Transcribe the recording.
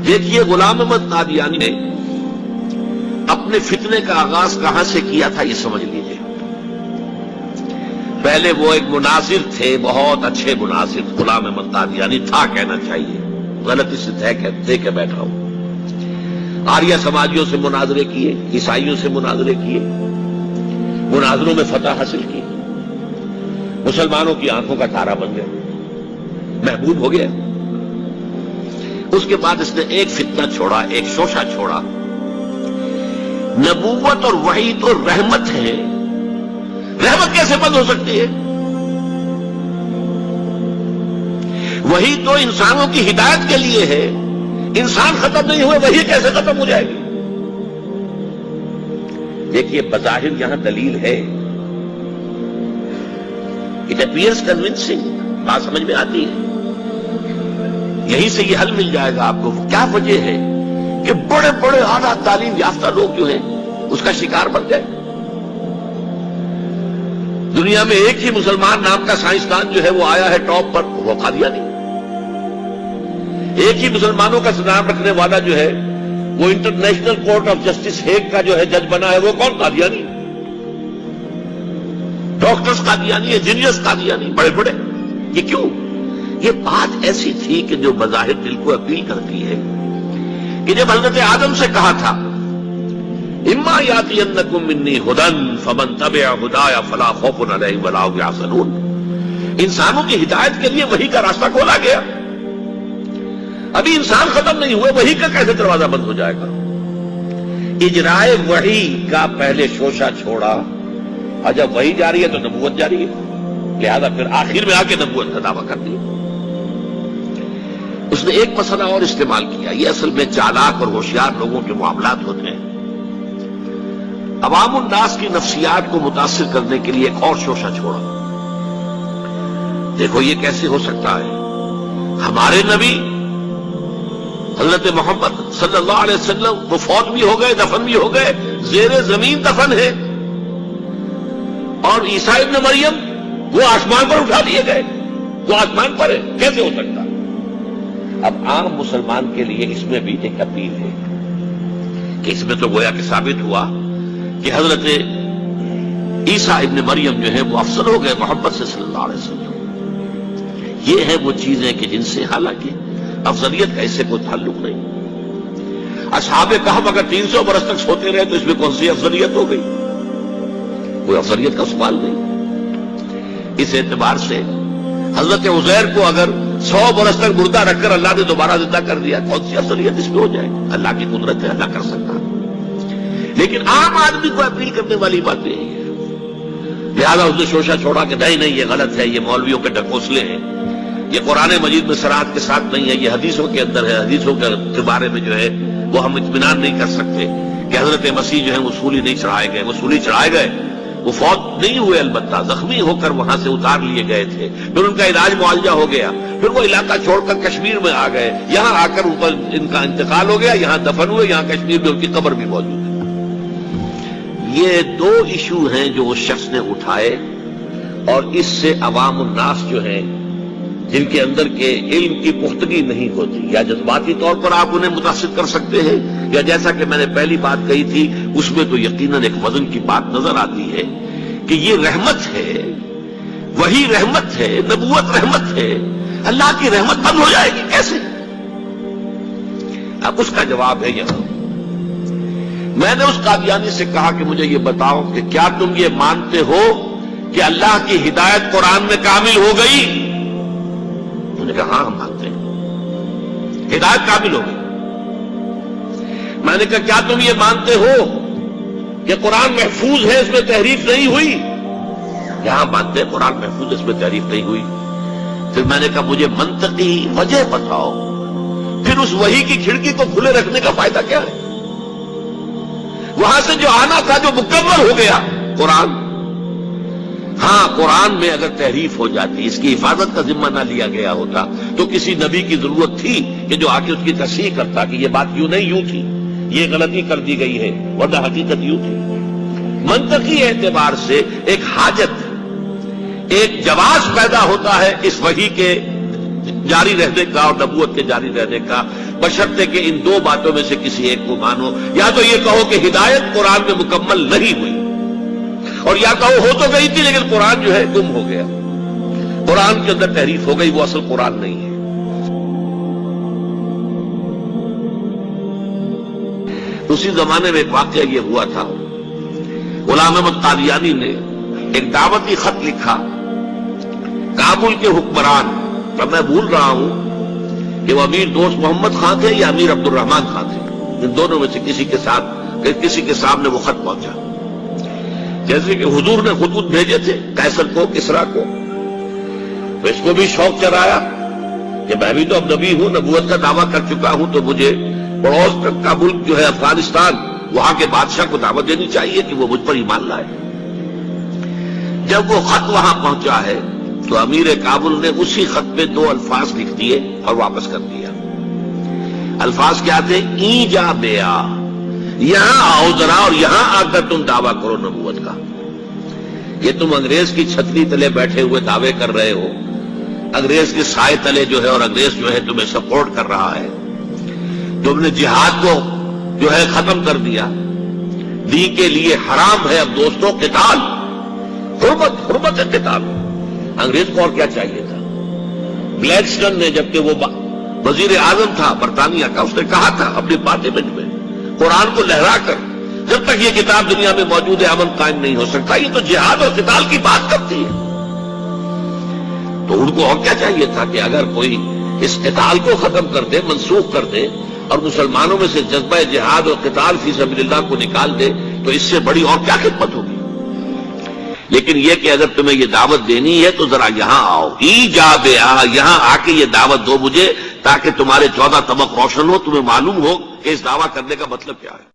دیکھیے غلام احمد قادیانی نے اپنے فتنے کا آغاز کہاں سے کیا تھا یہ سمجھ لیجیے. پہلے وہ ایک مناظر تھے، بہت اچھے مناظر. غلام احمد قادیانی تھا کہنا چاہیے، غلطی سے دے کے بیٹھا ہوں. آریہ سماجیوں سے مناظرے کیے، عیسائیوں سے مناظرے کیے، مناظروں میں فتح حاصل کی، مسلمانوں کی آنکھوں کا تارا بن گیا، محبوب ہو گیا. اس کے بعد اس نے ایک فتنہ چھوڑا، ایک شوشہ چھوڑا. نبوت اور وحی تو رحمت ہے، رحمت کیسے بند ہو سکتی ہے؟ وحی تو انسانوں کی ہدایت کے لیے ہے، انسان ختم نہیں ہوئے وحی کیسے ختم ہو جائے گی؟ دیکھیے بظاہر یہاں دلیل ہے، اٹ اپیئرز کنونسنگ، بات سمجھ میں آتی ہے. یہیں سے یہ حل مل جائے گا آپ کو. کیا وجہ ہے کہ بڑے بڑے اعلیٰ تعلیم یافتہ لوگ جو ہیں اس کا شکار بن گئے؟ دنیا میں ایک ہی مسلمان نام کا سائنسدان جو ہے وہ آیا ہے ٹاپ پر، وہ قادیانی. ایک ہی مسلمانوں کا نام رکھنے والا جو ہے وہ international court of justice Hague کا جو ہے جج بنا ہے، وہ کون؟ قادیانی. ڈاکٹرز قادیانی، انجینئرز قادیانی، بڑے بڑے. یہ کیوں؟ یہ بات ایسی تھی کہ جو بظاہر دل کو اپیل کرتی ہے کہ جب حضرت آدم سے کہا تھا اما یاتینکم منی ھدی فمن تبع ھدایا فلا خوف علیہم ولا هم یحزنون، انسانوں کی ہدایت کے لیے وحی کا راستہ کھولا گیا. ابھی انسان ختم نہیں ہوئے، وحی کا کیسے دروازہ بند ہو جائے گا؟ اجرائے وحی کا پہلے شوشہ چھوڑا، اور جب وحی جاری ہے تو نبوت جاری ہے، لہذا پھر آخر میں آ کے نبوت کا دعویٰ کر دیا. اس نے ایک مسئلہ اور استعمال کیا. یہ اصل میں چالاک اور ہوشیار لوگوں کے معاملات ہوتے ہیں. عوام الناس کی نفسیات کو متاثر کرنے کے لیے ایک اور شوشہ چھوڑا. دیکھو یہ کیسے ہو سکتا ہے؟ ہمارے نبی حضرت محمد صلی اللہ علیہ وسلم وہ فوت بھی ہو گئے، دفن بھی ہو گئے، زیر زمین دفن ہے، اور عیسیٰ ابن مریم وہ آسمان پر اٹھا دیے گئے، وہ آسمان پر ہے. کیسے ہو سکتا؟ اب عام مسلمان کے لیے اس میں بھی ایک اپیل ہے کہ اس میں تو گویا کہ ثابت ہوا کہ حضرت عیسیٰ ابن مریم جو ہے وہ افضل ہو گئے محمد سے صلی اللہ علیہ وسلم. یہ ہے وہ چیزیں کہ جن سے حالانکہ افضلیت کا اس سے کوئی تعلق نہیں. اصحاب کہف اگر 300 برس تک سوتے رہے تو اس میں کون سی افضلیت ہو گئی؟ کوئی افضلیت کا سوال نہیں. اس اعتبار سے حضرت عزیر کو اگر 100 برس تک مردہ رکھ کر اللہ نے دوبارہ زندہ کر دیا، کون سی افضلیت اس میں ہو جائے؟ اللہ کی قدرت ہے، اللہ کر سکتا ہے. لیکن عام آدمی کو اپیل کرنے والی بات نہیں ہے. لہذا اس نے شوشہ چھوڑا کہ نہیں یہ غلط ہے، یہ مولویوں کے ڈھکوسلے ہیں، یہ قرآن مجید میں صراحت کے ساتھ نہیں ہے، یہ حدیثوں کے اندر ہے، حدیثوں کے بارے میں جو ہے وہ ہم اطمینان نہیں کر سکتے کہ حضرت مسیح جو ہے وہ سولی نہیں چڑھائے گئے. وہ سولی چڑھائے گئے، وہ فوت نہیں ہوئے، البتہ زخمی ہو کر وہاں سے اتار لیے گئے تھے. پھر ان کا علاج معالجہ ہو گیا، پھر وہ علاقہ چھوڑ کر کشمیر میں آ گئے، یہاں آ کر اوپر ان کا انتقال ہو گیا، یہاں دفن ہوئے، یہاں کشمیر میں ان کی قبر بھی موجود ہے. یہ دو ایشو ہیں جو اس شخص نے اٹھائے، اور اس سے عوام الناس جو ہیں جن کے اندر کے علم کی پختگی نہیں ہوتی، یا جذباتی طور پر آپ انہیں متاثر کر سکتے ہیں، یا جیسا کہ میں نے پہلی بات کہی تھی اس میں تو یقیناً ایک وزن کی بات نظر آتی ہے کہ یہ رحمت ہے، وہی رحمت ہے، نبوت رحمت ہے. اللہ کی رحمت بند ہو جائے گی کیسے؟ اب اس کا جواب ہے یہاں. میں نے اس قادیانی سے کہا کہ مجھے یہ بتاؤ کہ کیا تم یہ مانتے ہو کہ اللہ کی ہدایت قرآن میں کامل ہو گئی؟ انہوں نے کہا ہاں ہم مانتے ہیں، ہدایت کامل ہو گئی. میں نے کہا کیا تم یہ مانتے ہو کہ قرآن محفوظ ہے، اس میں تحریف نہیں ہوئی؟ یہاں مانتے ہیں قرآن محفوظ، اس میں تحریف نہیں ہوئی. پھر میں نے کہا مجھے منطقی وجہ بتاؤ، پھر اس وحی کی کھڑکی کو کھلے رکھنے کا فائدہ کیا ہے؟ وہاں سے جو آنا تھا جو مکمل ہو گیا قرآن. ہاں قرآن میں اگر تحریف ہو جاتی، اس کی حفاظت کا ذمہ نہ لیا گیا ہوتا تو کسی نبی کی ضرورت تھی کہ جو آ کے اس کی تصحیح کرتا کہ یہ بات یوں نہیں یوں تھی، یہ غلطی کر دی گئی ہے، ورنہ حقیقت یوں تھی. منطقی اعتبار سے ایک حاجت، ایک جواز پیدا ہوتا ہے اس وحی کے جاری رہنے کا اور نبوت کے جاری رہنے کا بشرطے کہ ان دو باتوں میں سے کسی ایک کو مانو. یا تو یہ کہو کہ ہدایت قرآن میں مکمل نہیں ہوئی، اور یا کہو ہو تو گئی تھی لیکن قرآن جو ہے گم ہو گیا، قرآن کے اندر تحریف ہو گئی، وہ اصل قرآن نہیں ہے. اسی زمانے میں ایک واقعہ یہ ہوا تھا، غلام احمد قادیانی نے ایک دعوتی خط لکھا کابل کے حکمران، اب میں بھول رہا ہوں کہ وہ امیر دوست محمد خان تھے یا امیر عبد الرحمان خان تھے، ان دونوں میں سے کسی کے سامنے وہ خط پہنچا. جیسے کہ حضور نے خطوط بھیجے تھے قیصر کو، کسریٰ کو، تو اس کو بھی شوق چرایا کہ میں بھی تو اب نبی ہوں، نبوت کا دعویٰ کر چکا ہوں، تو مجھے پڑوس کا ملک جو ہے افغانستان، وہاں کے بادشاہ کو دعوت دینی چاہیے کہ وہ مجھ پر ایمان لائے. جب وہ خط وہاں پہنچا ہے تو امیر کابل نے اسی خط پہ 2 الفاظ لکھ دیے اور واپس کر دیا. الفاظ کیا تھے؟ ایجا بیا، یہاں آؤ ذرا اور یہاں آ کر تم دعویٰ کرو نبوت کا. یہ تم انگریز کی چھتری تلے بیٹھے ہوئے دعوے کر رہے ہو، انگریز کے سائے تلے جو ہے، اور انگریز جو ہے تمہیں سپورٹ کر رہا ہے. تم نے جہاد کو جو ہے ختم کر دیا، دین کے لیے حرام ہے اب دوستوں قتال، حرمت ہے قتال. انگریز کو اور کیا چاہیے تھا؟ گلیڈسٹن نے جبکہ وہ وزیر اعظم تھا برطانیہ کا، اس نے کہا تھا اپنی پارلیمنٹ میں قرآن کو لہرا کر، جب تک یہ کتاب دنیا میں موجود ہے امن قائم نہیں ہو سکتا. یہ تو جہاد اور قتال کی بات کرتی ہے. تو ان کو اور کیا چاہیے تھا کہ اگر کوئی اس قتال کو ختم کر دے، منسوخ کر دے، اور مسلمانوں میں سے جذبہ جہاد اور قتال فی سبیل اللہ کو نکال دے، تو اس سے بڑی اور کیا خدمت ہوگی. لیکن یہ کہ اگر تمہیں یہ دعوت دینی ہے تو ذرا یہاں آؤ، ایجا بیا، یہاں آ کے یہ دعوت دو مجھے، تاکہ تمہارے 14 طبق روشن ہو، تمہیں معلوم ہو کہ اس دعویٰ کرنے کا مطلب کیا ہے.